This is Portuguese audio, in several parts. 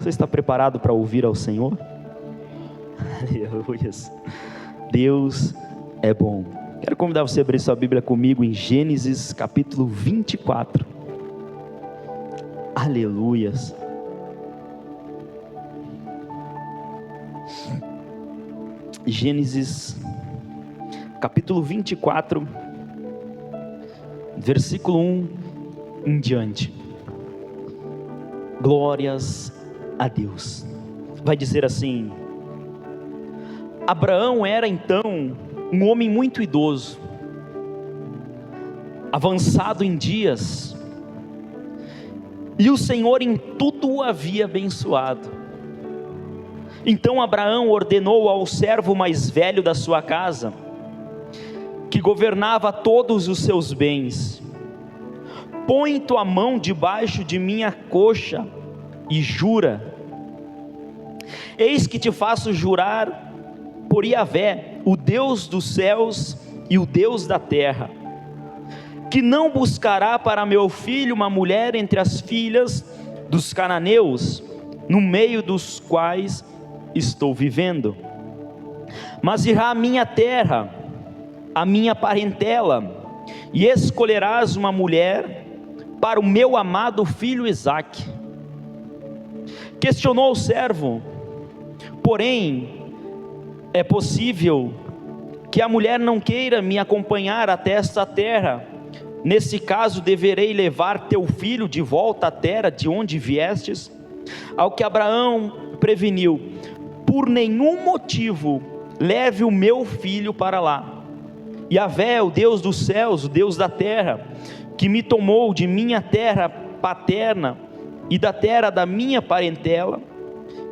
Você está preparado para ouvir ao Senhor? Aleluia. Deus é bom. Quero convidar você a abrir sua Bíblia comigo em Gênesis capítulo 24. Aleluias. Gênesis capítulo 24, versículo 1 em diante. Glórias a Deus. Vai dizer assim: Abraão era então um homem muito idoso, avançado em dias, e o Senhor em tudo o havia abençoado. Então Abraão ordenou ao servo mais velho da sua casa, que governava todos os seus bens: põe tua mão debaixo de minha coxa e jura. Eis que te faço jurar por Yahvé, o Deus dos céus e o Deus da terra, que não buscará para meu filho uma mulher entre as filhas dos cananeus, no meio dos quais estou vivendo, mas irá à minha terra, a minha parentela, e escolherás uma mulher para o meu amado filho Isaque. Questionou o servo: porém, é possível que a mulher não queira me acompanhar até esta terra? Nesse caso, deverei levar teu filho de volta à terra de onde viestes? Ao que Abraão preveniu: por nenhum motivo leve o meu filho para lá. Yahvé, o Deus dos céus, o Deus da terra, que me tomou de minha terra paterna e da terra da minha parentela,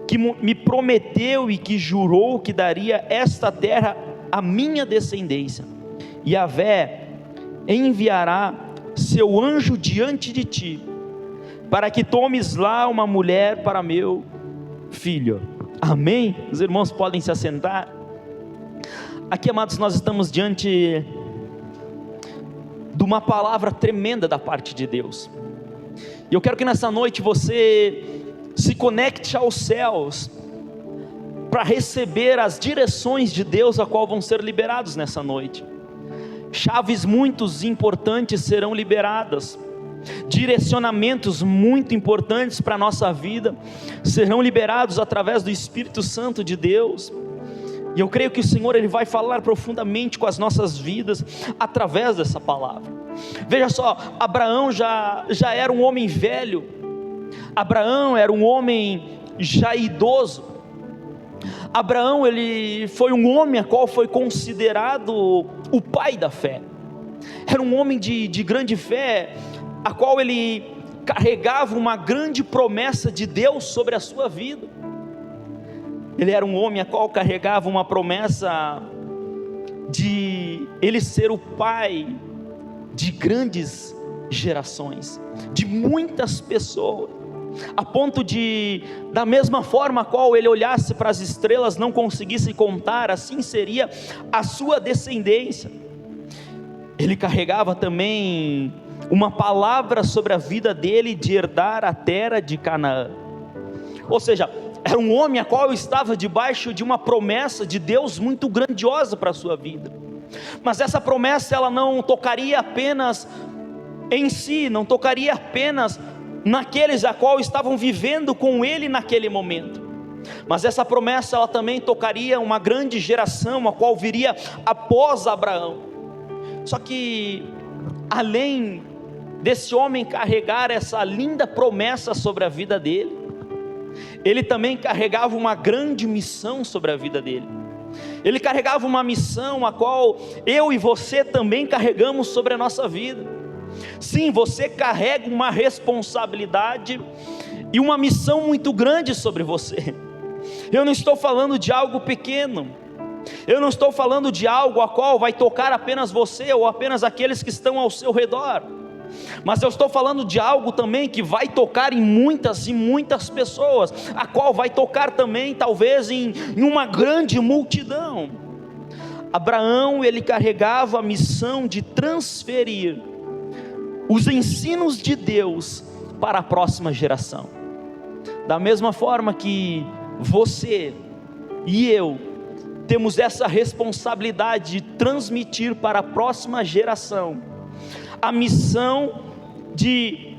que me prometeu e que jurou que daria esta terra à minha descendência. Yahvé enviará seu anjo diante de ti, para que tomes lá uma mulher para meu filho. Amém? Os irmãos podem se assentar. Aqui, amados, nós estamos diante de uma palavra tremenda da parte de Deus, e eu quero que nessa noite você se conecte aos céus, para receber as direções de Deus, a qual vão ser liberados nessa noite. Chaves muito importantes serão liberadas, direcionamentos muito importantes para a nossa vida serão liberados através do Espírito Santo de Deus. E eu creio que o Senhor, Ele vai falar profundamente com as nossas vidas, através dessa palavra. Veja só, Abraão já era um homem velho, Abraão era um homem já idoso, Abraão, ele foi um homem a qual foi considerado o pai da fé, era um homem de grande fé, a qual ele carregava uma grande promessa de Deus sobre a sua vida. Ele era um homem a qual carregava uma promessa de ele ser o pai de grandes gerações, de muitas pessoas, a ponto de, da mesma forma a qual ele olhasse para as estrelas, não conseguisse contar, assim seria a sua descendência. Ele carregava também uma palavra sobre a vida dele, de herdar a terra de Canaã. Ou seja, era um homem a qual estava debaixo de uma promessa de Deus muito grandiosa para a sua vida. Mas essa promessa, ela não tocaria apenas em si, não tocaria apenas naqueles a qual estavam vivendo com ele naquele momento, mas essa promessa, ela também tocaria uma grande geração, a qual viria após Abraão. Só que, além desse homem carregar essa linda promessa sobre a vida dele, ele também carregava uma grande missão sobre a vida dele. Ele carregava uma missão a qual eu e você também carregamos sobre a nossa vida. Sim, você carrega uma responsabilidade e uma missão muito grande sobre você. Eu não estou falando de algo pequeno, eu não estou falando de algo a qual vai tocar apenas você ou apenas aqueles que estão ao seu redor, mas eu estou falando de algo também que vai tocar em muitas e muitas pessoas, a qual vai tocar também talvez em uma grande multidão. Abraão, ele carregava a missão de transferir os ensinos de Deus para a próxima geração. Da mesma forma que você e eu temos essa responsabilidade de transmitir para a próxima geração a missão de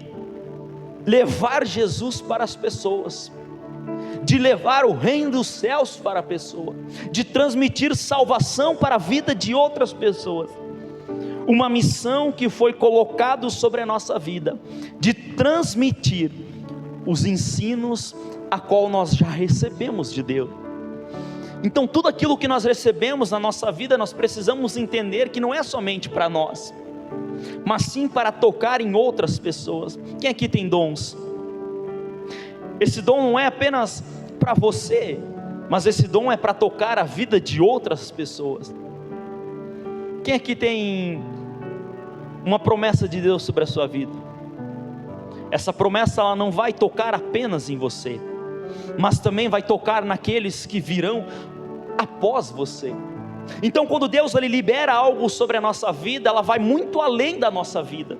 levar Jesus para as pessoas, de levar o reino dos céus para a pessoa, de transmitir salvação para a vida de outras pessoas. Uma missão que foi colocada sobre a nossa vida, de transmitir os ensinos a qual nós já recebemos de Deus. Então tudo aquilo que nós recebemos na nossa vida, nós precisamos entender que não é somente para nós, mas sim para tocar em outras pessoas. Quem aqui tem dons? Esse dom não é apenas para você, mas esse dom é para tocar a vida de outras pessoas. Quem aqui tem uma promessa de Deus sobre a sua vida? Essa promessa ela não vai tocar apenas em você, mas também vai tocar naqueles que virão após você. Então quando Deus ele libera algo sobre a nossa vida, ela vai muito além da nossa vida,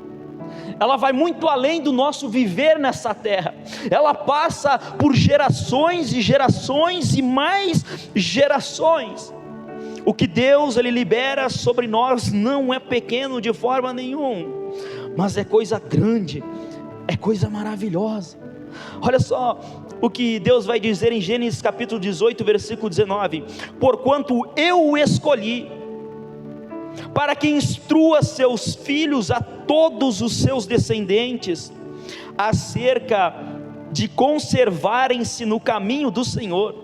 ela vai muito além do nosso viver nessa terra, ela passa por gerações e gerações e mais gerações. O que Deus ele libera sobre nós não é pequeno de forma nenhuma, mas é coisa grande, é coisa maravilhosa. Olha só o que Deus vai dizer em Gênesis capítulo 18, versículo 19: porquanto eu o escolhi, para que instrua seus filhos a todos os seus descendentes, acerca de conservarem-se no caminho do Senhor,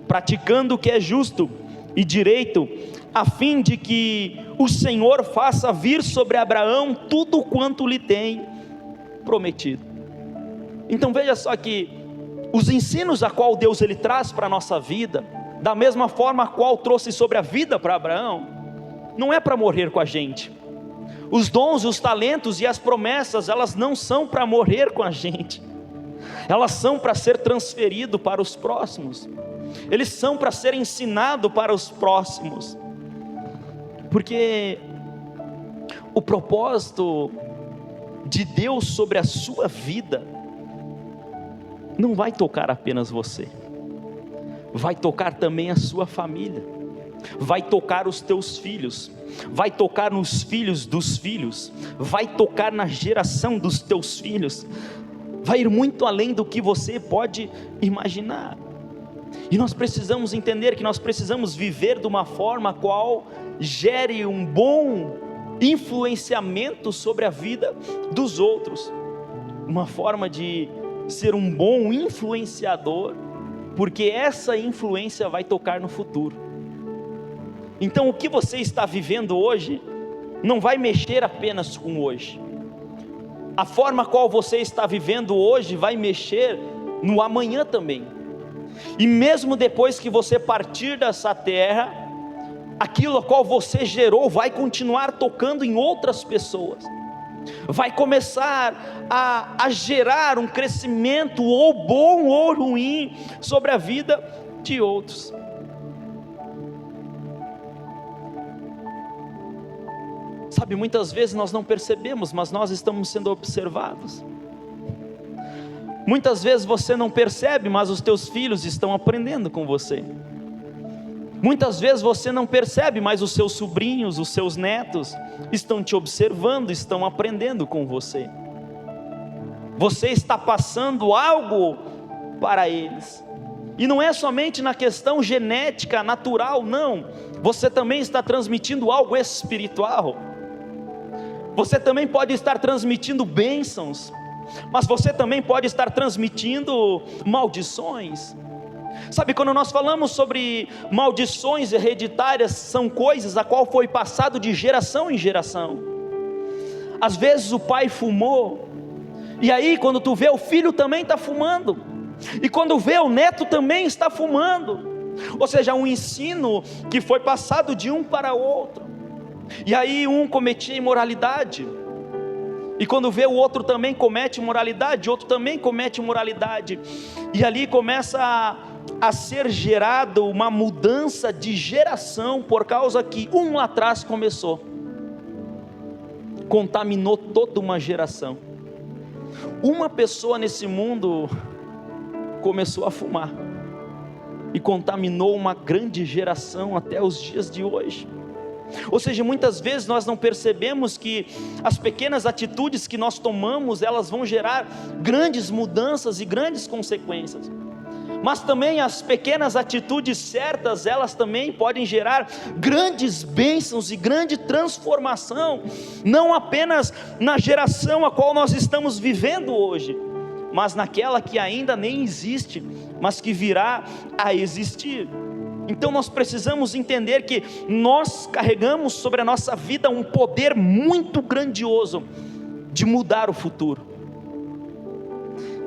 praticando o que é justo e direito, a fim de que o Senhor faça vir sobre Abraão tudo quanto lhe tem prometido. Então veja só que os ensinos a qual Deus ele traz para a nossa vida, da mesma forma a qual trouxe sobre a vida para Abraão, não é para morrer com a gente. Os dons, os talentos e as promessas, elas não são para morrer com a gente, elas são para ser transferido para os próximos, eles são para ser ensinado para os próximos, porque o propósito de Deus sobre a sua vida não vai tocar apenas você, vai tocar também a sua família, vai tocar os teus filhos, vai tocar nos filhos dos filhos, vai tocar na geração dos teus filhos, vai ir muito além do que você pode imaginar. E nós precisamos entender que nós precisamos viver de uma forma a qual gere um bom influenciamento sobre a vida dos outros, uma forma de ser um bom influenciador, porque essa influência vai tocar no futuro. Então o que você está vivendo hoje não vai mexer apenas com hoje, a forma qual você está vivendo hoje vai mexer no amanhã também, e mesmo depois que você partir dessa terra, aquilo a qual você gerou vai continuar tocando em outras pessoas, vai começar a gerar um crescimento ou bom ou ruim sobre a vida de outros. Sabe, muitas vezes nós não percebemos, mas nós estamos sendo observados. Muitas vezes você não percebe, mas os teus filhos estão aprendendo com você. Muitas vezes você não percebe, mas os seus sobrinhos, os seus netos estão te observando, estão aprendendo com você. Você está passando algo para eles, e não é somente na questão genética, natural, não. Você também está transmitindo algo espiritual. Você também pode estar transmitindo bênçãos, mas você também pode estar transmitindo maldições. Sabe, quando nós falamos sobre maldições hereditárias, são coisas a qual foi passado de geração em geração. Às vezes o pai fumou, e aí quando tu vê, o filho também está fumando, e quando vê, o neto também está fumando. Ou seja, um ensino que foi passado de um para outro. E aí um cometia imoralidade, e quando vê, o outro também comete imoralidade, outro também comete imoralidade, e ali começa a ser gerado uma mudança de geração, por causa que um lá atrás começou, contaminou toda uma geração. Uma pessoa nesse mundo começou a fumar e contaminou uma grande geração até os dias de hoje. Ou seja, muitas vezes nós não percebemos que as pequenas atitudes que nós tomamos, elas vão gerar grandes mudanças e grandes consequências. Mas também as pequenas atitudes certas, elas também podem gerar grandes bênçãos e grande transformação, não apenas na geração a qual nós estamos vivendo hoje, mas naquela que ainda nem existe, mas que virá a existir. Então nós precisamos entender que nós carregamos sobre a nossa vida um poder muito grandioso de mudar o futuro.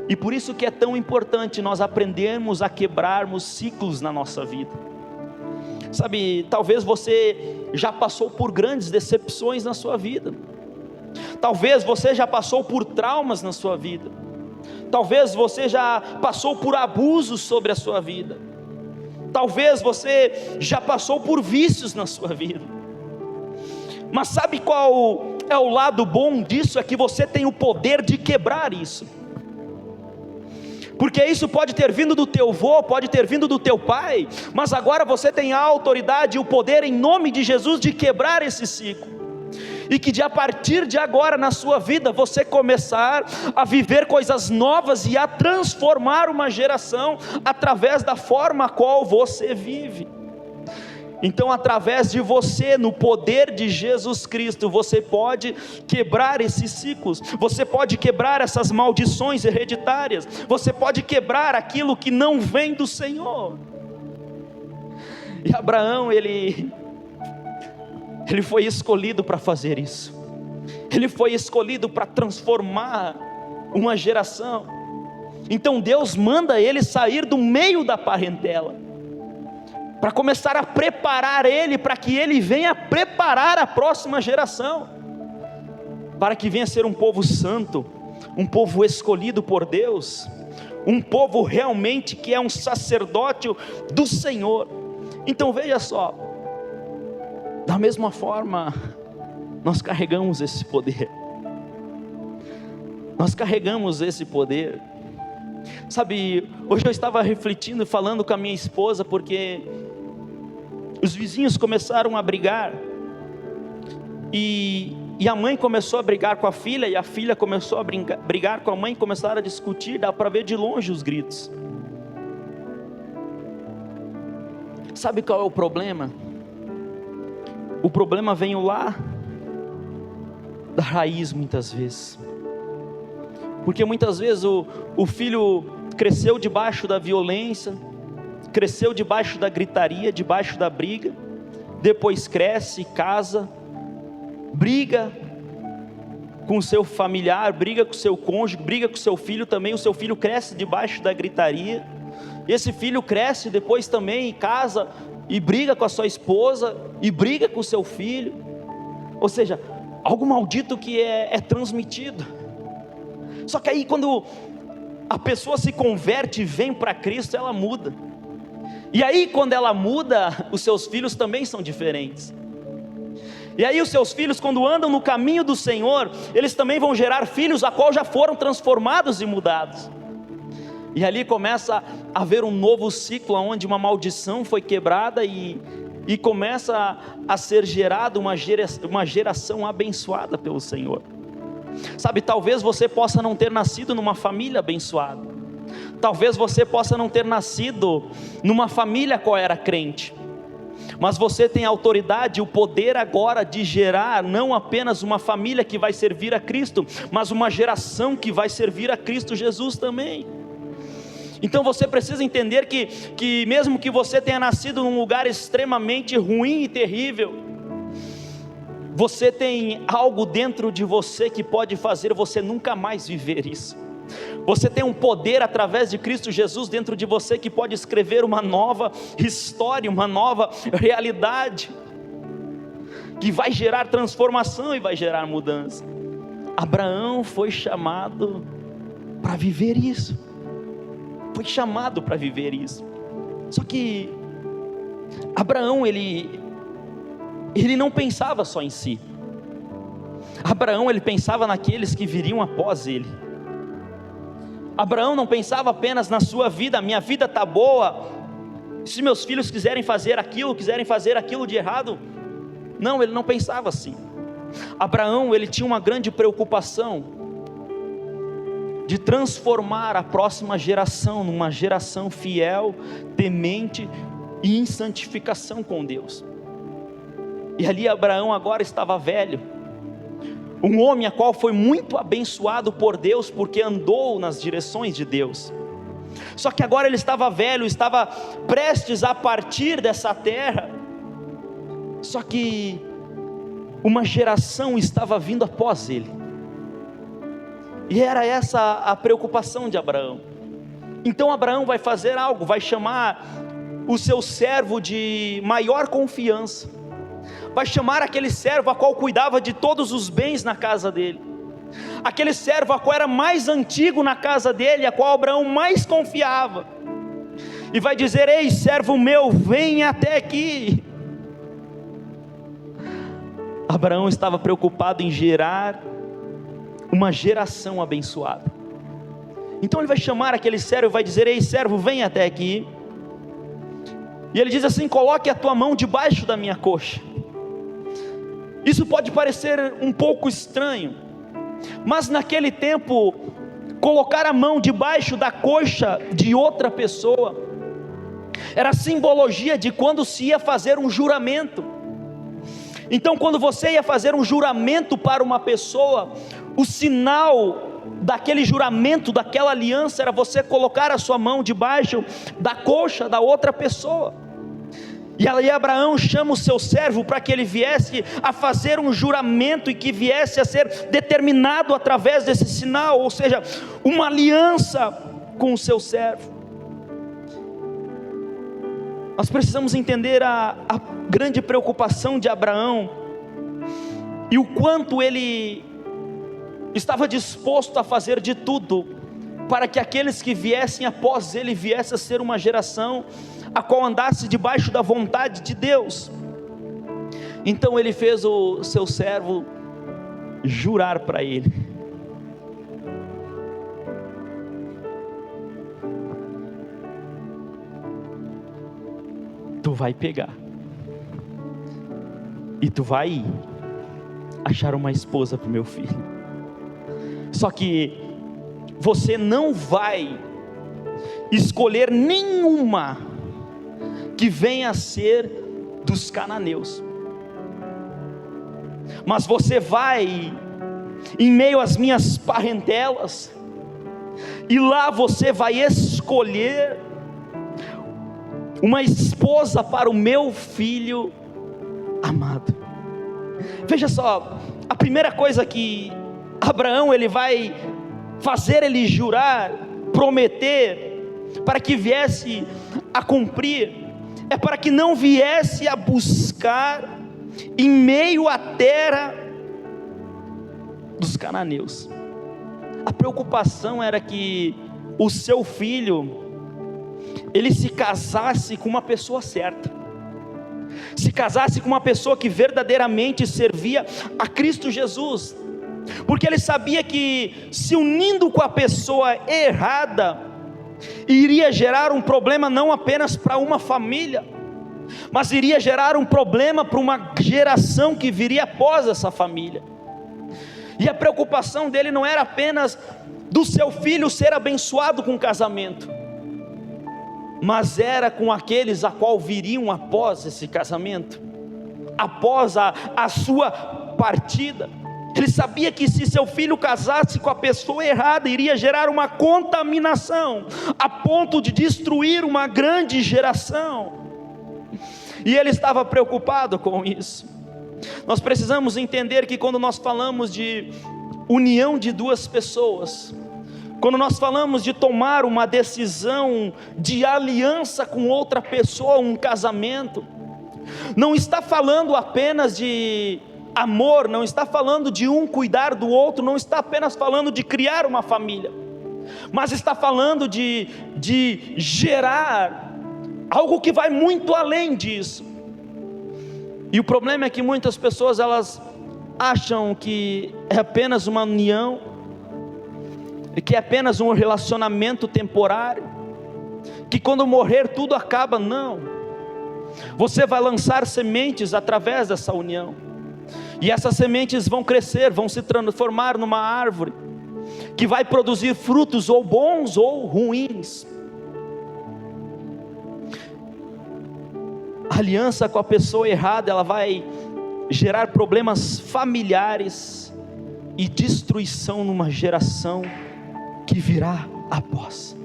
E por isso que é tão importante nós aprendermos a quebrarmos ciclos na nossa vida. Sabe, talvez você já passou por grandes decepções na sua vida. Talvez você já passou por traumas na sua vida. Talvez você já passou por abusos sobre a sua vida. Talvez você já passou por vícios na sua vida. Mas sabe qual é o lado bom disso? É que você tem o poder de quebrar isso. Porque isso pode ter vindo do teu avô, pode ter vindo do teu pai, mas agora você tem a autoridade e o poder em nome de Jesus de quebrar esse ciclo. E que a partir de agora na sua vida você começar a viver coisas novas e a transformar uma geração através da forma a qual você vive. Então, através de você, no poder de Jesus Cristo, você pode quebrar esses ciclos, você pode quebrar essas maldições hereditárias, você pode quebrar aquilo que não vem do Senhor. E Abraão, ele foi escolhido para fazer isso. Ele foi escolhido para transformar uma geração. Então Deus manda ele sair do meio da parentela, para começar a preparar ele, para que ele venha preparar a próxima geração, para que venha ser um povo santo, um povo escolhido por Deus, um povo realmente que é um sacerdócio do Senhor. Então veja só, da mesma forma, nós carregamos esse poder. Nós carregamos esse poder. Sabe, hoje eu estava refletindo, falando com a minha esposa, porque os vizinhos começaram a brigar, e a mãe começou a brigar com a filha, e a filha começou a brigar com a mãe, começaram a discutir, dá para ver de longe os gritos. Sabe qual é o problema? O problema vem lá da raiz muitas vezes, porque muitas vezes o filho cresceu debaixo da violência, cresceu debaixo da gritaria, debaixo da briga, depois cresce, casa, briga com o seu familiar, briga com o seu cônjuge, briga com o seu filho também. O seu filho cresce debaixo da gritaria, esse filho cresce depois também, casa e briga com a sua esposa, e briga com o seu filho. Ou seja, algo maldito que é transmitido. Só que aí quando a pessoa se converte e vem para Cristo, ela muda. E aí quando ela muda, os seus filhos também são diferentes. E aí os seus filhos, quando andam no caminho do Senhor, eles também vão gerar filhos a qual já foram transformados e mudados. E ali começa a haver um novo ciclo, onde uma maldição foi quebrada e começa a ser gerada uma geração abençoada pelo Senhor. Sabe, talvez você possa não ter nascido numa família abençoada, talvez você possa não ter nascido numa família qual era crente, mas você tem a autoridade e o poder agora de gerar não apenas uma família que vai servir a Cristo, mas uma geração que vai servir a Cristo Jesus também. Então você precisa entender que mesmo que você tenha nascido num lugar extremamente ruim e terrível, você tem algo dentro de você que pode fazer você nunca mais viver isso. Você tem um poder através de Cristo Jesus dentro de você que pode escrever uma nova história, uma nova realidade, que vai gerar transformação e vai gerar mudança. Abraão foi chamado para viver isso. Foi chamado para viver isso. Só que Abraão, ele não pensava só em si. Abraão, ele pensava naqueles que viriam após ele. Abraão não pensava apenas na sua vida, minha vida está boa, se meus filhos quiserem fazer aquilo de errado. Não, ele não pensava assim. Abraão, ele tinha uma grande preocupação de transformar a próxima geração numa geração fiel, temente e em santificação com Deus. E ali Abraão agora estava velho, um homem a qual foi muito abençoado por Deus, porque andou nas direções de Deus. Só que agora ele estava velho, estava prestes a partir dessa terra. Só que uma geração estava vindo após ele, e era essa a preocupação de Abraão. Então Abraão vai fazer algo, vai chamar o seu servo de maior confiança, vai chamar aquele servo a qual cuidava de todos os bens na casa dele, aquele servo a qual era mais antigo na casa dele, a qual Abraão mais confiava, e vai dizer: ei, servo meu, vem até aqui. Abraão estava preocupado em gerar uma geração abençoada. Então ele vai chamar aquele servo e vai dizer: ei, servo, vem até aqui. E ele diz assim: coloque a tua mão debaixo da minha coxa. Isso pode parecer um pouco estranho, mas naquele tempo, colocar a mão debaixo da coxa de outra pessoa era simbologia de quando se ia fazer um juramento. Então, quando você ia fazer um juramento para uma pessoa, o sinal daquele juramento, daquela aliança, era você colocar a sua mão debaixo da coxa da outra pessoa. E aí Abraão chama o seu servo para que ele viesse a fazer um juramento, e que viesse a ser determinado através desse sinal, ou seja, uma aliança com o seu servo. Nós precisamos entender a grande preocupação de Abraão, e o quanto ele estava disposto a fazer de tudo, para que aqueles que viessem após ele, viessem a ser uma geração a qual andasse debaixo da vontade de Deus. Então ele fez o seu servo jurar para ele. Tu vai pegar, e tu vai achar uma esposa para o meu filho. Só que você não vai escolher nenhuma que venha a ser dos cananeus, mas você vai em meio às minhas parentelas, e lá você vai escolher uma esposa para o meu filho amado. Veja só, a primeira coisa que Abraão ele vai fazer, ele jurar, prometer, para que viesse a cumprir, é para que não viesse a buscar em meio à terra dos cananeus. A preocupação era que o seu filho ele se casasse com uma pessoa certa, se casasse com uma pessoa que verdadeiramente servia a Cristo Jesus, porque ele sabia que se unindo com a pessoa errada, iria gerar um problema não apenas para uma família, mas iria gerar um problema para uma geração que viria após essa família. E a preocupação dele não era apenas do seu filho ser abençoado com casamento, mas era com aqueles a qual viriam após esse casamento, após a sua partida. Ele sabia que se seu filho casasse com a pessoa errada, iria gerar uma contaminação, a ponto de destruir uma grande geração, e ele estava preocupado com isso. Nós precisamos entender que quando nós falamos de união de duas pessoas, quando nós falamos de tomar uma decisão de aliança com outra pessoa, um casamento, não está falando apenas de amor, não está falando de um cuidar do outro, não está apenas falando de criar uma família, mas está falando de gerar algo que vai muito além disso. E o problema é que muitas pessoas elas acham que é apenas uma união, que é apenas um relacionamento temporário, que quando morrer tudo acaba. Não, você vai lançar sementes através dessa união, e essas sementes vão crescer, vão se transformar numa árvore, que vai produzir frutos ou bons ou ruins. A aliança com a pessoa errada, ela vai gerar problemas familiares e destruição numa geração que virá após.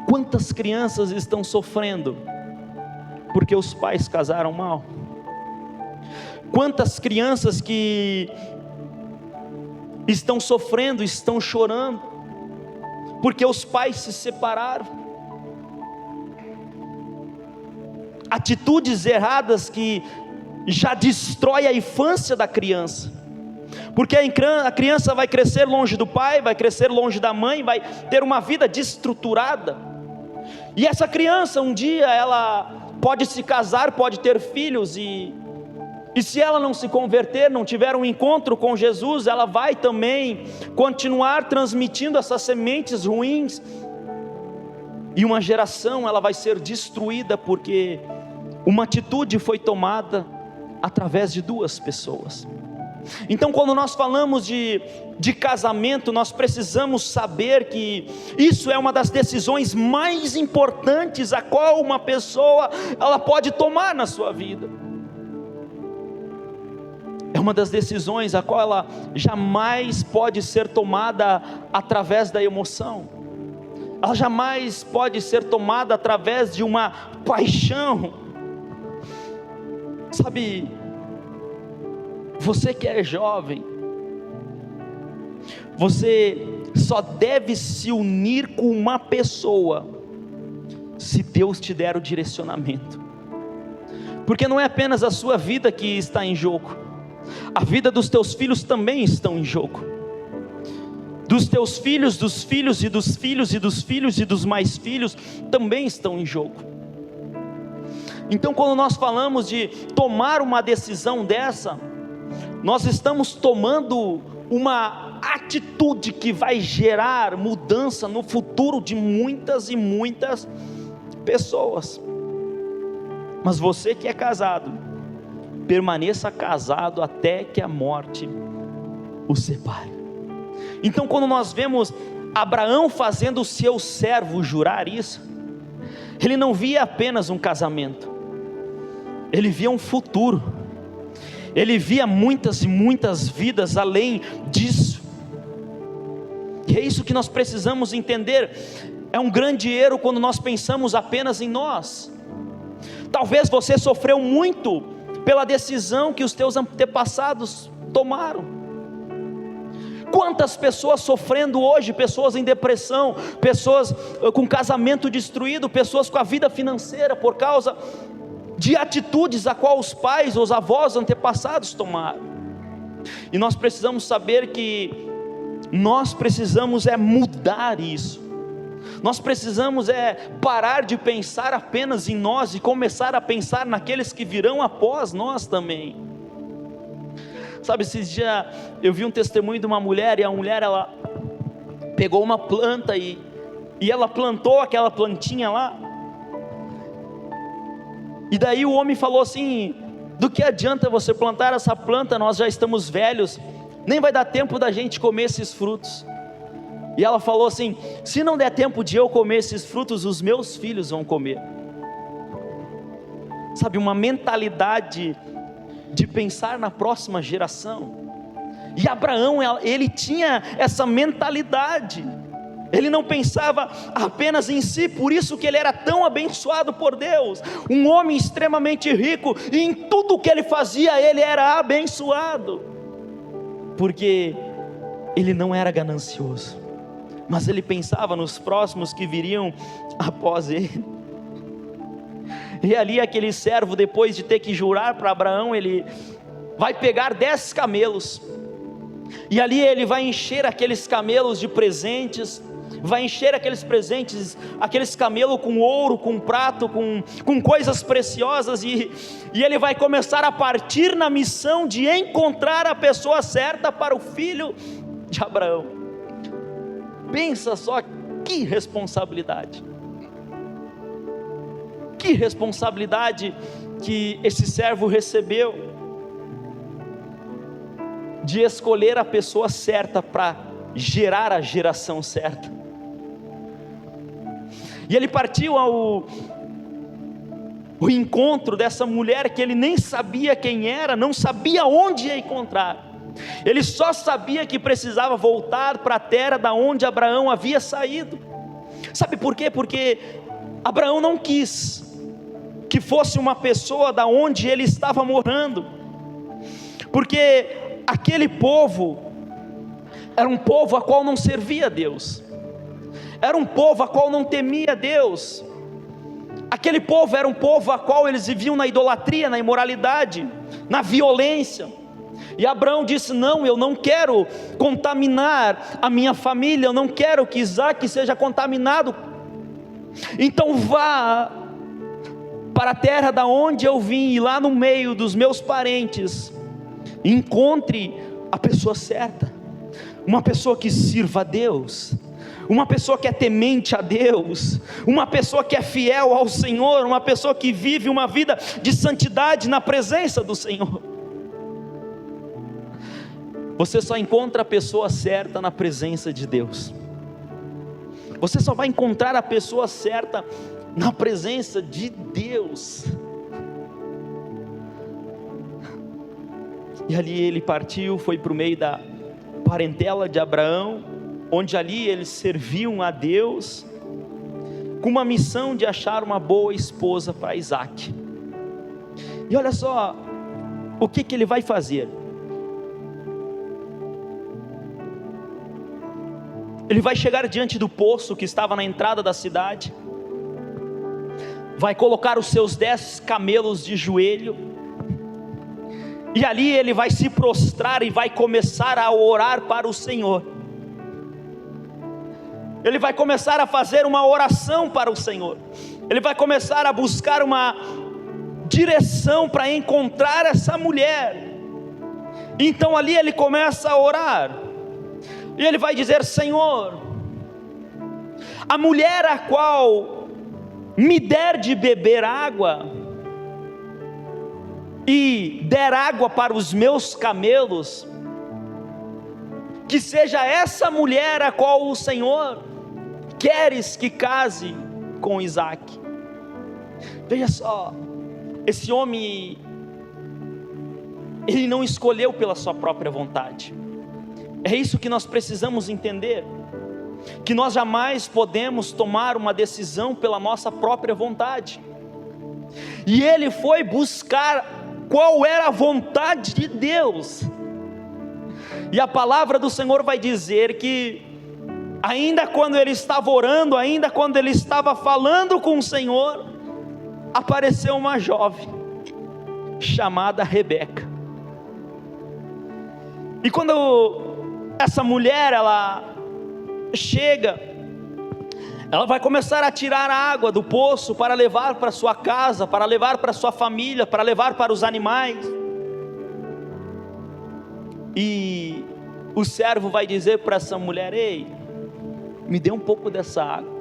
Quantas crianças estão sofrendo porque os pais casaram mal? Quantas crianças que estão sofrendo, estão chorando porque os pais se separaram? Atitudes erradas que já destrói a infância da criança, porque a criança vai crescer longe do pai, vai crescer longe da mãe, vai ter uma vida desestruturada, e essa criança um dia ela pode se casar, pode ter filhos, e se ela não se converter, não tiver um encontro com Jesus, ela vai também continuar transmitindo essas sementes ruins, e uma geração ela vai ser destruída, porque uma atitude foi tomada através de duas pessoas. Então, quando nós falamos de casamento, nós precisamos saber que isso é uma das decisões mais importantes a qual uma pessoa ela pode tomar na sua vida. É uma das decisões a qual ela jamais pode ser tomada através da emoção. Ela jamais pode ser tomada através de uma paixão. Sabe, você que é jovem, você só deve se unir com uma pessoa se Deus te der o direcionamento, porque não é apenas a sua vida que está em jogo, a vida dos teus filhos também estão em jogo, dos teus filhos, dos filhos e dos filhos e dos filhos e dos mais filhos também estão em jogo. Então, quando nós falamos de tomar uma decisão dessa, nós estamos tomando uma atitude que vai gerar mudança no futuro de muitas e muitas pessoas. Mas você que é casado, permaneça casado até que a morte o separe. Então, quando nós vemos Abraão fazendo o seu servo jurar isso, ele não via apenas um casamento, ele via um futuro, ele via muitas e muitas vidas além disso, e é isso que nós precisamos entender. É um grande erro quando nós pensamos apenas em nós. Talvez você sofreu muito pela decisão que os teus antepassados tomaram. Quantas pessoas sofrendo hoje, pessoas em depressão, pessoas com casamento destruído, pessoas com a vida financeira por causa de atitudes a qual os pais, os avós, antepassados tomaram. E nós precisamos saber que nós precisamos mudar isso. Nós precisamos parar de pensar apenas em nós e começar a pensar naqueles que virão após nós também. Sabe, esses dias eu vi um testemunho de uma mulher, e a mulher ela pegou uma planta e ela plantou aquela plantinha lá. E daí o homem falou assim: do que adianta você plantar essa planta, nós já estamos velhos, nem vai dar tempo da gente comer esses frutos. E ela falou assim: se não der tempo de eu comer esses frutos, os meus filhos vão comer. Sabe, uma mentalidade de pensar na próxima geração. E Abraão, ele tinha essa mentalidade. Ele não pensava apenas em si, por isso que ele era tão abençoado por Deus. Um homem extremamente rico, e em tudo que ele fazia, ele era abençoado. Porque ele não era ganancioso, mas ele pensava nos próximos que viriam após ele. E ali aquele servo, depois de ter que jurar para Abraão, ele vai pegar 10 camelos, e ali ele vai encher aqueles camelos de presentes, vai encher aqueles presentes, aqueles camelos com ouro, com prato, com coisas preciosas, e ele vai começar a partir na missão de encontrar a pessoa certa para o filho de Abraão. Pensa só que responsabilidade. Que responsabilidade que esse servo recebeu de escolher a pessoa certa para gerar a geração certa. E ele partiu ao encontro dessa mulher que ele nem sabia quem era, não sabia onde ia encontrar. Ele só sabia que precisava voltar para a terra da onde Abraão havia saído. Sabe por quê? Porque Abraão não quis que fosse uma pessoa da onde ele estava morando, porque aquele povo era um povo a qual não servia a Deus, era um povo a qual não temia a Deus. Aquele povo era um povo a qual eles viviam na idolatria, na imoralidade, na violência. E Abraão disse: não, eu não quero contaminar a minha família, eu não quero que Isaque seja contaminado. Então vá para a terra da onde eu vim, e lá no meio dos meus parentes encontre a pessoa certa, uma pessoa que sirva a Deus, uma pessoa que é temente a Deus, uma pessoa que é fiel ao Senhor, uma pessoa que vive uma vida de santidade na presença do Senhor. Você só encontra a pessoa certa na presença de Deus. Você só vai encontrar a pessoa certa na presença de Deus. E ali ele partiu, foi para o meio da parentela de Abraão, onde ali eles serviam a Deus, com uma missão de achar uma boa esposa para Isaque. E olha só o que ele vai fazer. Ele vai chegar diante do poço que estava na entrada da cidade, vai colocar os seus 10 camelos de joelho, e ali ele vai se prostrar e vai começar a orar para o Senhor. Ele vai começar a fazer uma oração para o Senhor. Ele vai começar a buscar uma direção para encontrar essa mulher. Então ali ele começa a orar. E ele vai dizer: Senhor, a mulher a qual me der de beber água e der água para os meus camelos, que seja essa mulher a qual o Senhor queres que case com Isaque. Veja só, esse homem, ele não escolheu pela sua própria vontade. É isso que nós precisamos entender, que nós jamais podemos tomar uma decisão pela nossa própria vontade. E ele foi buscar qual era a vontade de Deus. E a palavra do Senhor vai dizer que ainda quando ele estava orando, ainda quando ele estava falando com o Senhor, apareceu uma jovem chamada Rebeca. E quando essa mulher, ela chega, ela vai começar a tirar a água do poço para levar para sua casa, para levar para sua família, para levar para os animais. E o servo vai dizer para essa mulher: ei, me dê um pouco dessa água.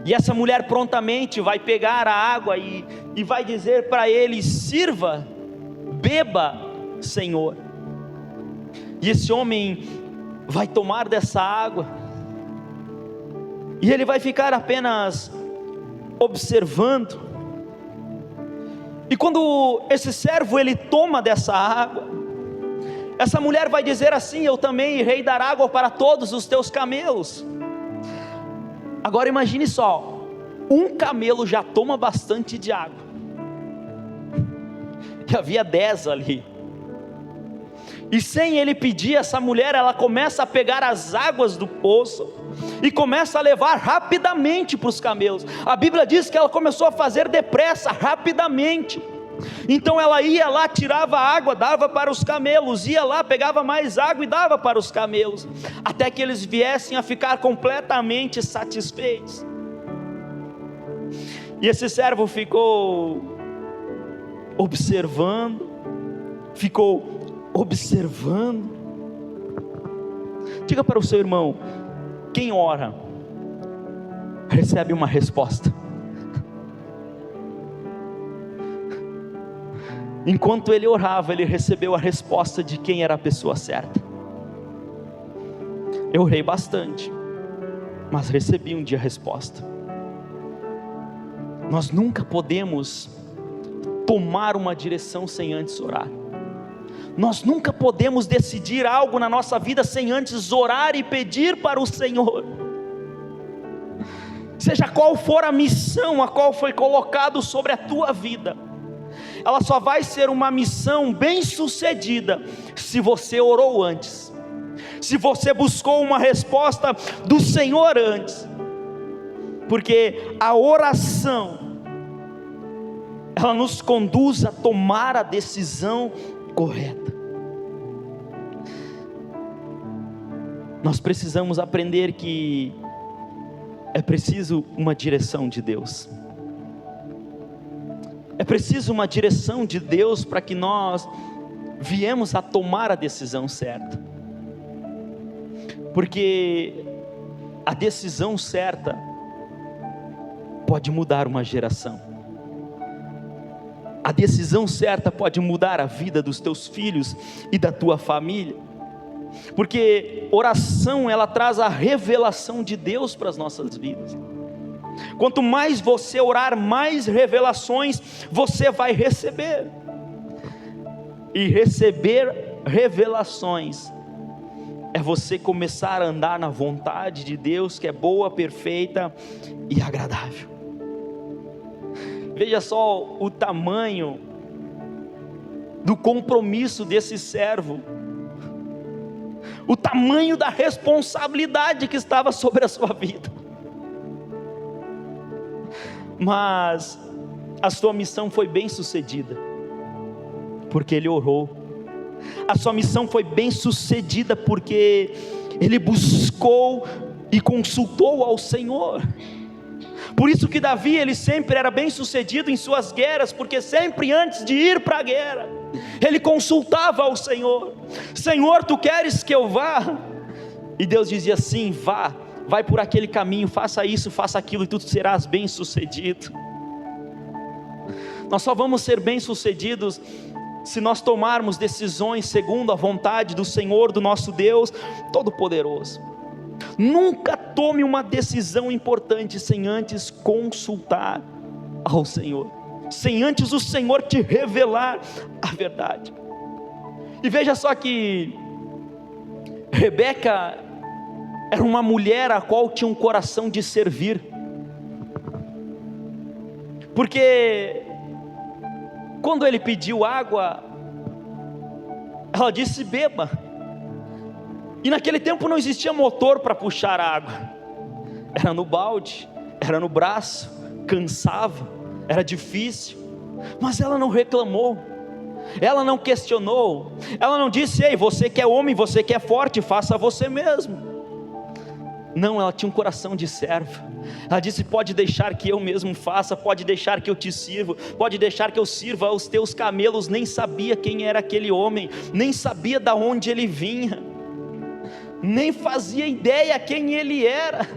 E essa mulher prontamente vai pegar a água e vai dizer para ele: sirva, beba, Senhor. E esse homem vai tomar dessa água, e ele vai ficar apenas observando. E quando esse servo ele toma dessa água, essa mulher vai dizer assim: eu também irei dar água para todos os teus camelos. Agora imagine só, um camelo já toma bastante de água, e havia 10 ali. E sem ele pedir, essa mulher, ela começa a pegar as águas do poço e começa a levar rapidamente para os camelos. A Bíblia diz que ela começou a fazer depressa, rapidamente. Então ela ia lá, tirava a água, dava para os camelos, ia lá, pegava mais água e dava para os camelos, até que eles viessem a ficar completamente satisfeitos. E esse servo ficou observando, Diga para o seu irmão: quem ora, recebe uma resposta. Enquanto ele orava, ele recebeu a resposta de quem era a pessoa certa. Eu orei bastante, mas recebi um dia a resposta. Nós nunca podemos tomar uma direção sem antes orar. Nós nunca podemos decidir algo na nossa vida sem antes orar e pedir para o Senhor. Seja qual for a missão a qual foi colocado sobre a tua vida, ela só vai ser uma missão bem sucedida se você orou antes, se você buscou uma resposta do Senhor antes, porque a oração, ela nos conduz a tomar a decisão correta. Nós precisamos aprender que é preciso uma direção de Deus. É preciso uma direção de Deus para que nós viemos a tomar a decisão certa. Porque a decisão certa pode mudar uma geração. A decisão certa pode mudar a vida dos teus filhos e da tua família. Porque oração, ela traz a revelação de Deus para as nossas vidas. Quanto mais você orar, mais revelações você vai receber. E receber revelações é você começar a andar na vontade de Deus, que é boa, perfeita e agradável. Veja só o tamanho do compromisso desse servo, o tamanho da responsabilidade que estava sobre a sua vida. Mas a sua missão foi bem sucedida, porque ele orou. A sua missão foi bem sucedida, porque ele buscou e consultou ao Senhor. Por isso que Davi, ele sempre era bem sucedido em suas guerras, porque sempre antes de ir para a guerra, ele consultava ao Senhor: Senhor, tu queres que eu vá? E Deus dizia: sim, vá, vai por aquele caminho, faça isso, faça aquilo, e tu serás bem sucedido. Nós só vamos ser bem sucedidos se nós tomarmos decisões segundo a vontade do Senhor, do nosso Deus Todo-Poderoso. Nunca tome uma decisão importante sem antes consultar ao Senhor, sem antes o Senhor te revelar a verdade. E veja só que Rebeca era uma mulher a qual tinha um coração de servir, porque quando ele pediu água, ela disse: beba. E naquele tempo não existia motor para puxar a água, era no balde, era no braço, cansava, era difícil, mas ela não reclamou, ela não questionou, ela não disse: ei, você que é homem, você que é forte, faça você mesmo. Não, ela tinha um coração de serva. Ela disse: pode deixar que eu mesmo faça, pode deixar que eu te sirvo, pode deixar que eu sirva aos teus camelos. Nem sabia quem era aquele homem, nem sabia de onde ele vinha, nem fazia ideia quem ele era,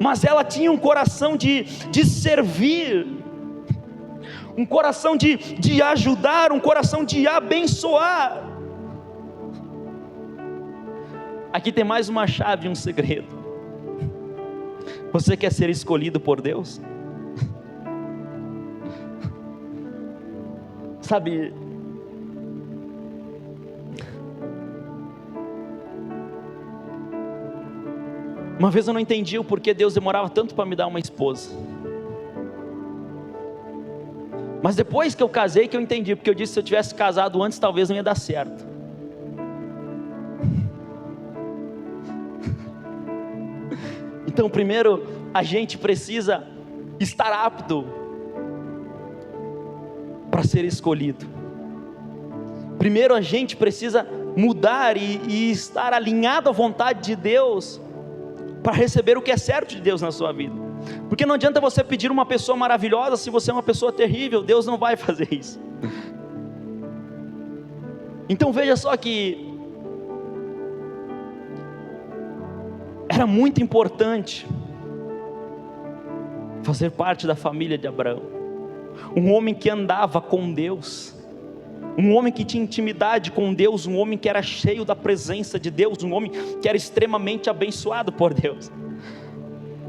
mas ela tinha um coração de servir, um coração de ajudar, um coração de abençoar. Aqui tem mais uma chave, um segredo. Você quer ser escolhido por Deus? Sabe, uma vez eu não entendi o porquê Deus demorava tanto para me dar uma esposa, mas depois que eu casei que eu entendi, porque eu disse: se eu tivesse casado antes, talvez não ia dar certo. Então, primeiro, a gente precisa estar apto para ser escolhido. Primeiro, a gente precisa mudar e estar alinhado à vontade de Deus, para receber o que é certo de Deus na sua vida. Porque não adianta você pedir uma pessoa maravilhosa se você é uma pessoa terrível. Deus não vai fazer isso. Então veja só que Era muito importante fazer parte da família de Abraão. Um homem que andava com Deus, um homem que tinha intimidade com Deus, um homem que era cheio da presença de Deus, um homem que era extremamente abençoado por Deus.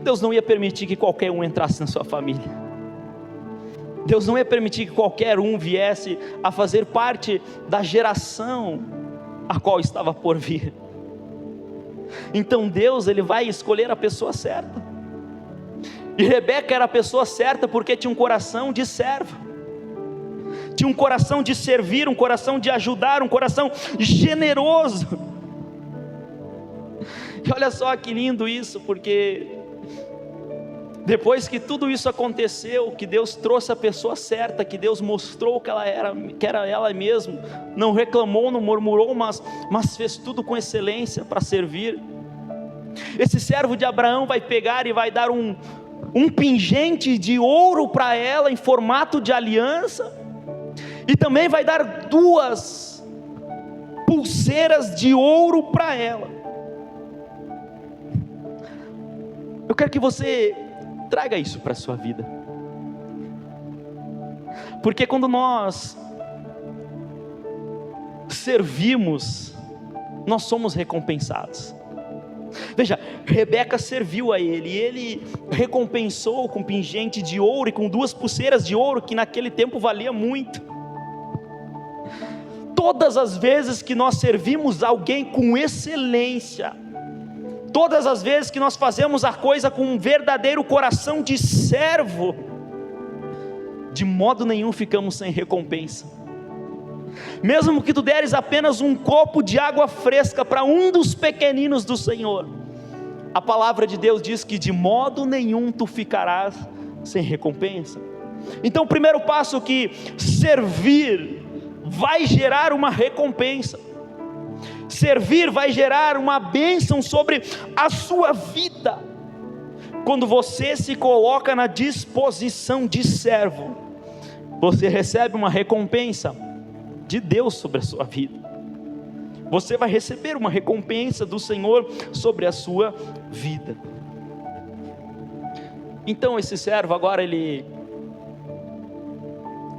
Deus não ia permitir que qualquer um entrasse na sua família. Deus não ia permitir que qualquer um viesse a fazer parte da geração a qual estava por vir. Então Deus, Ele vai escolher a pessoa certa. E Rebeca era a pessoa certa porque tinha um coração de serva, tinha um coração de servir, um coração de ajudar, um coração generoso. E olha só que lindo isso, porque depois que tudo isso aconteceu, que Deus trouxe a pessoa certa, que Deus mostrou que era ela mesma, não reclamou, não murmurou, mas fez tudo com excelência para servir. Esse servo de Abraão vai pegar e vai dar um pingente de ouro para ela em formato de aliança, e também vai dar 2 pulseiras de ouro para ela. Eu quero que você traga isso para a sua vida, porque quando nós servimos, nós somos recompensados. Veja, Rebeca serviu a ele, e ele recompensou com pingente de ouro e com 2 pulseiras de ouro, que naquele tempo valia muito. Todas as vezes que nós servimos alguém com excelência, todas as vezes que nós fazemos a coisa com um verdadeiro coração de servo, de modo nenhum ficamos sem recompensa. Mesmo que tu deres apenas um copo de água fresca para um dos pequeninos do Senhor, a palavra de Deus diz que de modo nenhum tu ficarás sem recompensa. Então o primeiro passo, que servir vai gerar uma recompensa. Servir vai gerar uma bênção sobre a sua vida. Quando você se coloca na disposição de servo, você recebe uma recompensa de Deus sobre a sua vida. Você vai receber uma recompensa do Senhor sobre a sua vida. Então esse servo agora ele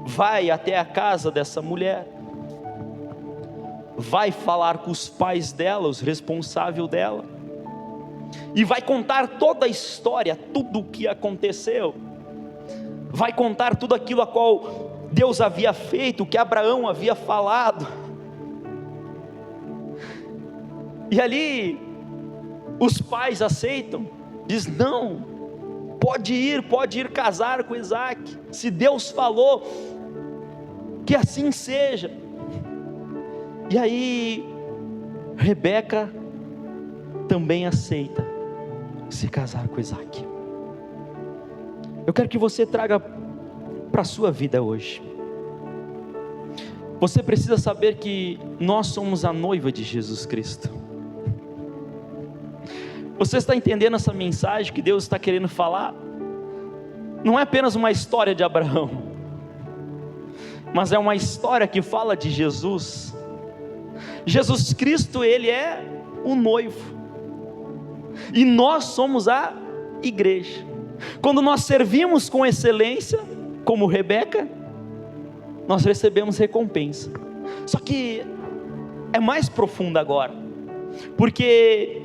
vai até a casa dessa mulher, vai falar com os pais dela, os responsáveis dela, e vai contar toda a história, tudo o que aconteceu, vai contar tudo aquilo a qual Deus havia feito, o que Abraão havia falado. E ali os pais aceitam, diz: não, pode ir casar com Isaac, se Deus falou, que assim seja. E aí Rebeca também aceita se casar com Isaac. Eu quero que você traga para a sua vida hoje. Você precisa saber que nós somos a noiva de Jesus Cristo. Você está entendendo essa mensagem que Deus está querendo falar? Não é apenas uma história de Abraão, mas é uma história que fala de Jesus. Jesus Cristo, Ele é o noivo, e nós somos a igreja. Quando nós servimos com excelência, como Rebeca, nós recebemos recompensa. Só que é mais profunda agora, porque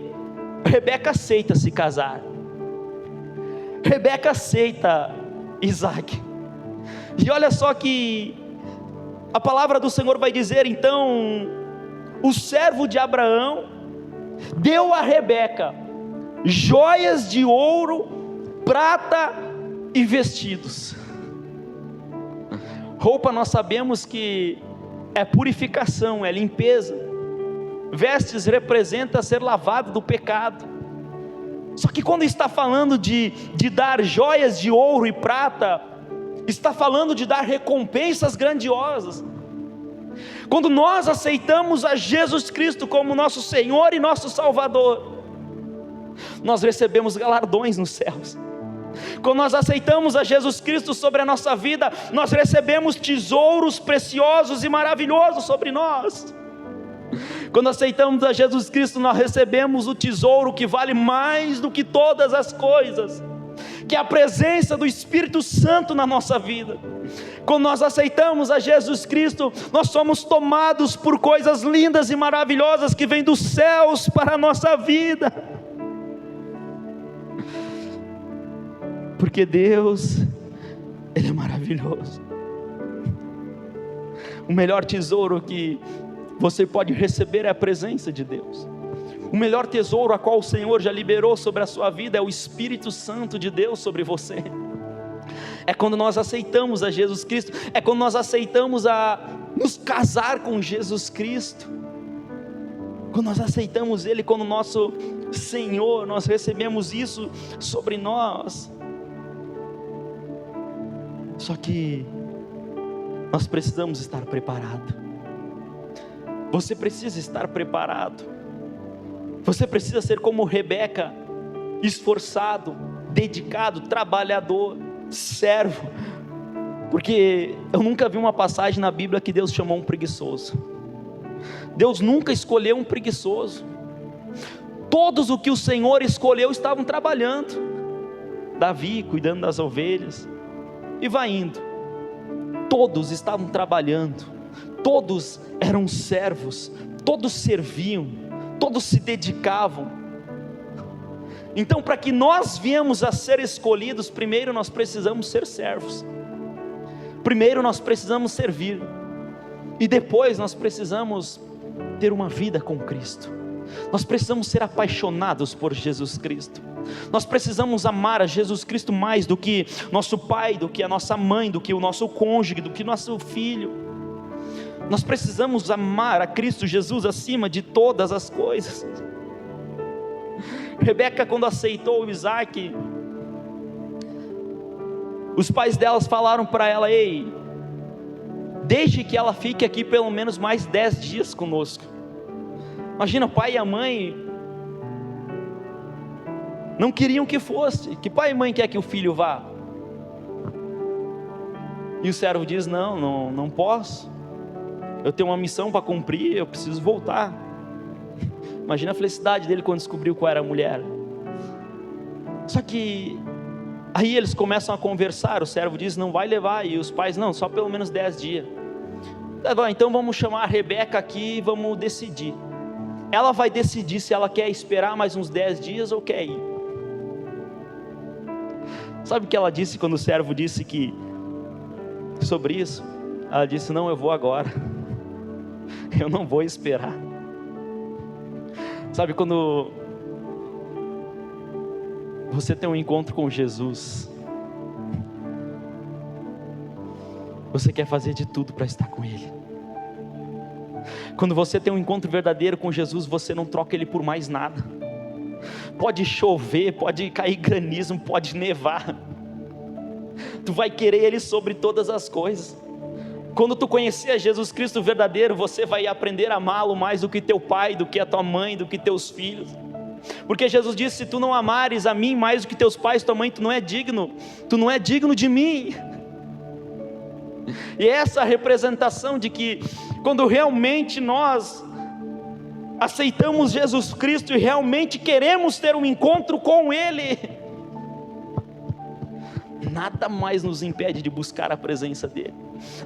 Rebeca aceita se casar, Rebeca aceita Isaac, e olha só que a palavra do Senhor vai dizer: então o servo de Abraão deu a Rebeca joias de ouro, prata e vestidos. Roupa nós sabemos que é purificação, é limpeza. Vestes representa ser lavado do pecado. Só que quando está falando de dar joias de ouro e prata, está falando de dar recompensas grandiosas. Quando nós aceitamos a Jesus Cristo como nosso Senhor e nosso Salvador, nós recebemos galardões nos céus. Quando nós aceitamos a Jesus Cristo sobre a nossa vida, nós recebemos tesouros preciosos e maravilhosos sobre nós. Quando aceitamos a Jesus Cristo, nós recebemos o tesouro que vale mais do que todas as coisas, que é a presença do Espírito Santo na nossa vida. Quando nós aceitamos a Jesus Cristo, nós somos tomados por coisas lindas e maravilhosas que vêm dos céus para a nossa vida, porque Deus, Ele é maravilhoso. O melhor tesouro que você pode receber é a presença de Deus. O melhor tesouro a qual o Senhor já liberou sobre a sua vida é o Espírito Santo de Deus sobre você. É quando nós aceitamos a Jesus Cristo, é quando nós aceitamos a nos casar com Jesus Cristo, quando nós aceitamos Ele como nosso Senhor, nós recebemos isso sobre nós. Só que nós precisamos estar preparados. Você precisa estar preparado. Você precisa ser como Rebeca, esforçado, dedicado, trabalhador, servo. Porque eu nunca vi uma passagem na Bíblia que Deus chamou um preguiçoso. Deus nunca escolheu um preguiçoso. Todos o que o Senhor escolheu estavam trabalhando. Davi cuidando das ovelhas, e vai indo. Todos estavam trabalhando, todos eram servos, todos serviam, todos se dedicavam. Então, para que nós viemos a ser escolhidos, primeiro nós precisamos ser servos, primeiro nós precisamos servir, e depois nós precisamos ter uma vida com Cristo. Nós precisamos ser apaixonados por Jesus Cristo. Nós precisamos amar a Jesus Cristo mais do que nosso pai, do que a nossa mãe, do que o nosso cônjuge, do que nosso filho. Nós precisamos amar a Cristo Jesus acima de todas as coisas. Rebeca, quando aceitou Isaac, os pais delas falaram para ela: ei, deixe que ela fique aqui pelo menos mais 10 dias conosco. Imagina, o pai e a mãe não queriam que fosse. Que pai e mãe quer que o filho vá? E o servo diz: não posso, eu tenho uma missão para cumprir, eu preciso voltar. Imagina a felicidade dele quando descobriu qual era a mulher. Só que aí eles começam a conversar, o servo diz: não vai levar, e os pais: não, só pelo menos 10 dias. Então vamos chamar a Rebeca aqui e vamos decidir. Ela vai decidir se ela quer esperar mais uns 10 dias ou quer ir. Sabe o que ela disse quando o servo disse que sobre isso? Ela disse: não, eu vou agora, eu não vou esperar. Sabe quando você tem um encontro com Jesus, você quer fazer de tudo para estar com Ele. Quando você tem um encontro verdadeiro com Jesus, você não troca Ele por mais nada. Pode chover, pode cair granizo, pode nevar, tu vai querer Ele sobre todas as coisas. Quando tu conhecer a Jesus Cristo verdadeiro, você vai aprender a amá-lo mais do que teu pai, do que a tua mãe, do que teus filhos. Porque Jesus disse: se tu não amares a mim mais do que teus pais, tua mãe, tu não é digno de mim. E essa representação de que quando realmente nós aceitamos Jesus Cristo e realmente queremos ter um encontro com Ele, nada mais nos impede de buscar a presença dEle,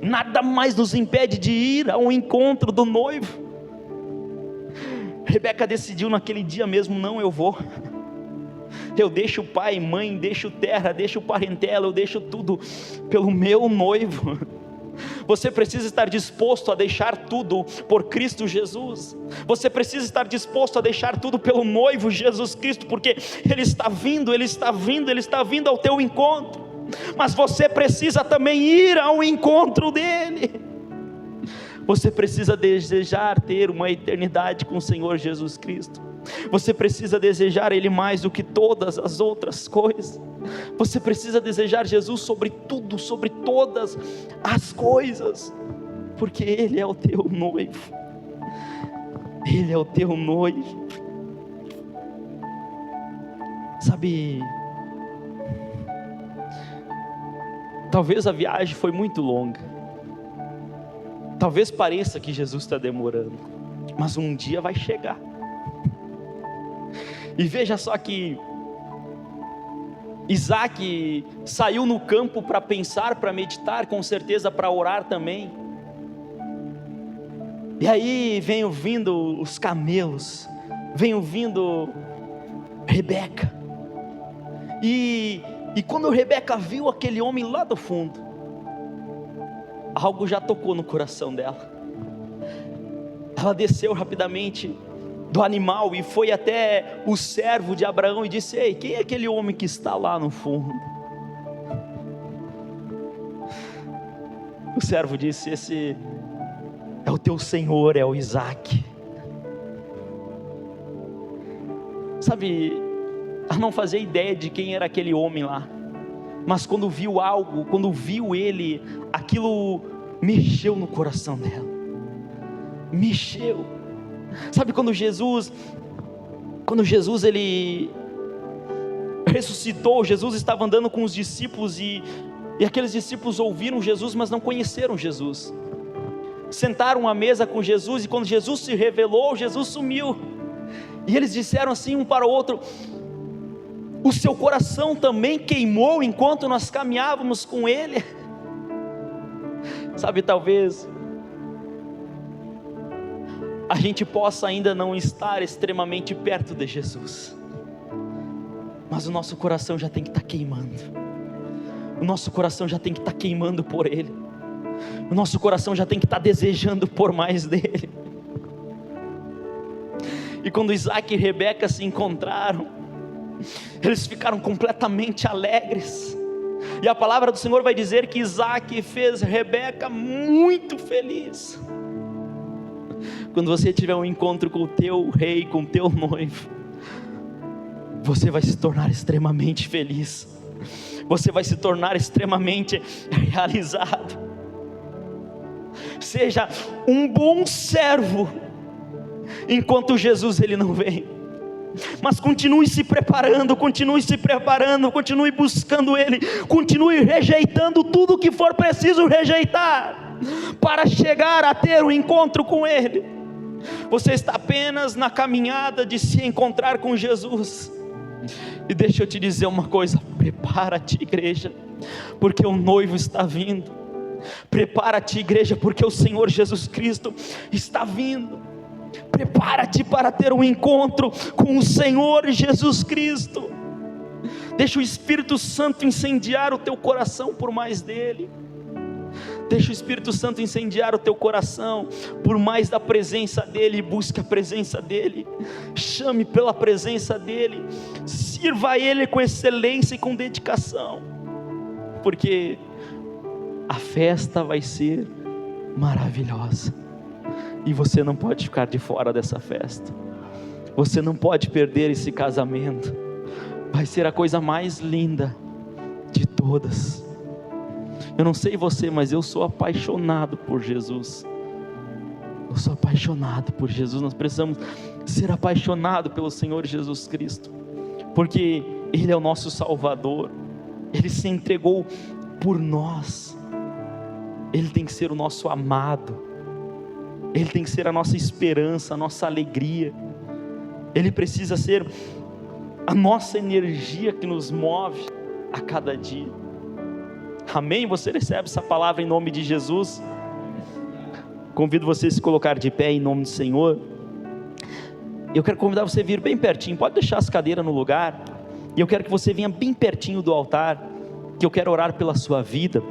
nada mais nos impede de ir ao encontro do noivo. Rebeca decidiu naquele dia mesmo: não, eu vou. Eu deixo pai, mãe, deixo terra, deixo parentela, eu deixo tudo pelo meu noivo. Você precisa estar disposto a deixar tudo por Cristo Jesus. Você precisa estar disposto a deixar tudo pelo noivo Jesus Cristo, porque Ele está vindo, Ele está vindo, Ele está vindo ao teu encontro. Mas você precisa também ir ao encontro dEle. Você precisa desejar ter uma eternidade com o Senhor Jesus Cristo. Você precisa desejar Ele mais do que todas as outras coisas. Você precisa desejar Jesus sobre tudo, sobre todas as coisas, porque Ele é o teu noivo. Ele é o teu noivo. Sabe, talvez a viagem foi muito longa, talvez pareça que Jesus está demorando, mas um dia vai chegar. E veja só que Isaac saiu no campo para pensar, para meditar, com certeza para orar também. E aí vem vindo os camelos, vem vindo Rebeca. E quando Rebeca viu aquele homem lá do fundo, algo já tocou no coração dela. Ela desceu rapidamente do animal e foi até o servo de Abraão e disse: ei, quem é aquele homem que está lá no fundo? O servo disse: esse é o teu senhor, é o Isaac. Sabe, ela não fazia ideia de quem era aquele homem lá, mas quando viu algo, quando viu ele, aquilo mexeu no coração dela, mexeu. Sabe, quando Jesus ele ressuscitou, Jesus estava andando com os discípulos e aqueles discípulos ouviram Jesus, mas não conheceram Jesus. Sentaram à mesa com Jesus e quando Jesus se revelou, Jesus sumiu. E eles disseram assim um para o outro: o seu coração também queimou enquanto nós caminhávamos com ele? Sabe, talvez a gente possa ainda não estar extremamente perto de Jesus, mas o nosso coração já tem que estar queimando. O nosso coração já tem que estar queimando por Ele. O nosso coração já tem que estar desejando por mais dele. E quando Isaac e Rebeca se encontraram, eles ficaram completamente alegres. E a palavra do Senhor vai dizer que Isaac fez Rebeca muito feliz. Quando você tiver um encontro com o teu rei, com o teu noivo, você vai se tornar extremamente feliz. Você vai se tornar extremamente realizado. Seja um bom servo enquanto Jesus ele não vem, mas continue se preparando, continue buscando Ele, continue rejeitando tudo que for preciso rejeitar, para chegar a ter um encontro com Ele. Você está apenas na caminhada de se encontrar com Jesus, e deixa eu te dizer uma coisa: prepara-te, igreja, porque o noivo está vindo. Prepara-te, igreja, porque o Senhor Jesus Cristo está vindo. Prepara-te para ter um encontro com o Senhor Jesus Cristo. Deixa o Espírito Santo incendiar o teu coração por mais dele. Deixa o Espírito Santo incendiar o teu coração por mais da presença dele. Busque a presença dele, chame pela presença dele, sirva a ele com excelência e com dedicação, porque a festa vai ser maravilhosa, e você não pode ficar de fora dessa festa. Você não pode perder esse casamento. Vai ser a coisa mais linda de todas. Eu não sei você, mas eu sou apaixonado por Jesus. Eu sou apaixonado por Jesus. Nós precisamos ser apaixonados pelo Senhor Jesus Cristo, porque Ele é o nosso Salvador. Ele se entregou por nós. Ele tem que ser o nosso amado. Ele tem que ser a nossa esperança, a nossa alegria. Ele precisa ser a nossa energia que nos move a cada dia. Amém? Você recebe essa palavra em nome de Jesus? Convido você a se colocar de pé em nome do Senhor. Eu quero convidar você a vir bem pertinho. Pode deixar as cadeiras no lugar. E eu quero que você venha bem pertinho do altar, que eu quero orar pela sua vida.